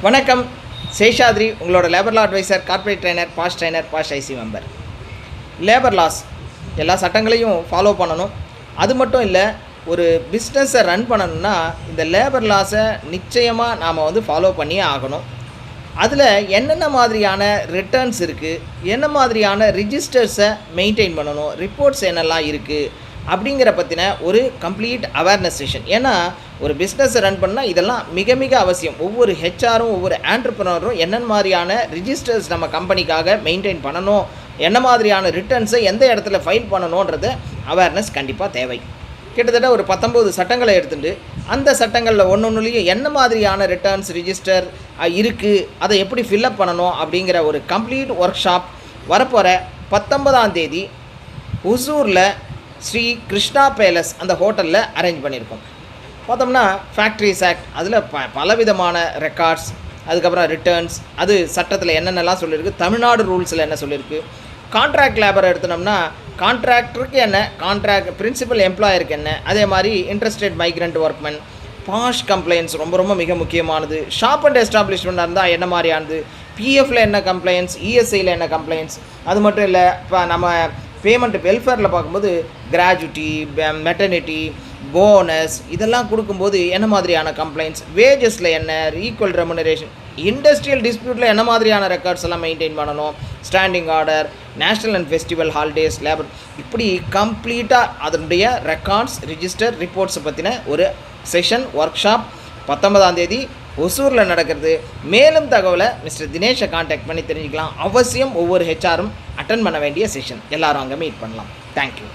வணக்கம். சேஷாத்ரி, உங்களோட labour law adviser, corporate trainer, past IC member. Labour laws எல்லா சட்டங்களையும் ஃபாலோ பண்ணணும். அது மட்டும் இல்லை, ஒரு பிஸ்னஸை ரன் பண்ணணும்னா இந்த லேபர் லாஸை நிச்சயமாக நாம் ஃபாலோ பண்ணியே ஆகணும். அதில் என்னென்ன மாதிரியான ரிட்டர்ன்ஸ் இருக்குது, என்ன மாதிரியான ரிஜிஸ்டர்ஸை மெயின்டைன் பண்ணணும், ரிப்போர்ட்ஸ் என்னெல்லாம் இருக்குது அப்படிங்கிற பற்றின ஒரு கம்ப்ளீட் அவேர்னஸ் செஷன். ஏன்னா ஒரு பிஸ்னஸை ரன் பண்ணால் இதெல்லாம் மிக மிக அவசியம். ஒவ்வொரு ஹெச்ஆரும் ஒவ்வொரு ஆண்டர்ப்ரனரும் என்னென்ன மாதிரியான ரிஜிஸ்டர்ஸ் நம்ம கம்பெனிக்காக மெயின்டைன் பண்ணணும், என்ன மாதிரியான ரிட்டர்ன்ஸை எந்த இடத்துல ஃபைல் பண்ணணுன்றது அவேர்னஸ் கண்டிப்பாக தேவை. கிட்டத்தட்ட ஒரு 19 சட்டங்களை எடுத்துகிட்டு அந்த சட்டங்களில் ஒன்றுலையும் என்ன மாதிரியான ரிட்டர்ன்ஸ் ரிஜிஸ்டர் இருக்குது, அதை எப்படி ஃபில்அப் பண்ணணும் அப்படிங்கிற ஒரு கம்ப்ளீட் ஒர்க் ஷாப் வரப்போகிற 19ஆம் தேதி ஹுசூரில் ஸ்ரீ கிருஷ்ணா பேலஸ் அந்த ஹோட்டலில் அரேஞ்ச் பண்ணியிருக்கோம். பார்த்தோம்னா ஃபேக்ட்ரிஸ் ஆக்ட், அதில் பலவிதமான ரெக்கார்ட்ஸ், அதுக்கப்புறம் ரிட்டர்ன்ஸ், அது சட்டத்தில் என்னென்னலாம் சொல்லியிருக்கு, தமிழ்நாடு ரூல்ஸில் என்ன சொல்லியிருக்கு, கான்ட்ராக்ட் லேபர் எடுத்தோம்னா கான்ட்ராக்டருக்கு என்ன, கான்ட்ராக்ட் பிரின்சிபல் எம்ப்ளாயருக்கு என்ன, அதே மாதிரி இன்ட்ரெஸ்டட் மைக்ரண்ட் ஒர்க்மென், பாஷ் கம்ப்ளைண்ட்ஸ் ரொம்ப மிக முக்கியமானது, ஷாப் அண்ட் எஸ்டாப்ளிஷ்மெண்ட்டாக இருந்தால் என்ன மாதிரியானது, பிஎஃப்பில் என்ன கம்ப்ளைண்ட்ஸ், இஎஸ்ஐயில் என்ன கம்ப்ளைண்ட்ஸ், அது மட்டும் இல்லை இப்போ நம்ம பேமெண்ட் வெல்ஃபேரில் பார்க்கும்போது கிராஜுவிட்டி, மெட்டர்னிட்டி, போனஸ் இதெல்லாம் கொடுக்கும்போது என்ன மாதிரியான கம்ப்ளைண்ட்ஸ், வேஜஸில் என்ன, ஈக்குவல் ரெமுனரேஷன், இண்டஸ்ட்ரியல் டிஸ்பியூட்டில் என்ன மாதிரியான ரெக்கார்ட்ஸ் எல்லாம் மெயின்டைன் பண்ணணும், standing order, national and festival holidays, labour, இப்படி கம்ப்ளீட்டாக அதனுடைய ரெக்கார்ட்ஸ், ரிஜிஸ்டர், ரிப்போர்ட்ஸை பற்றின ஒரு செஷன் ஒர்க் ஷாப் 19ஆம் தேதி ஒசூரில் நடக்கிறது. மேலும் தகவலை மிஸ்டர் தினேஷை கான்டாக்ட் பண்ணி தெரிஞ்சுக்கலாம். அவசியம் ஒவ்வொரு ஹெச்ஆரும் அட்டன் பண்ண வேண்டிய செஷன். எல்லோரும் அங்கே மீட் பண்ணலாம். தேங்க்யூ.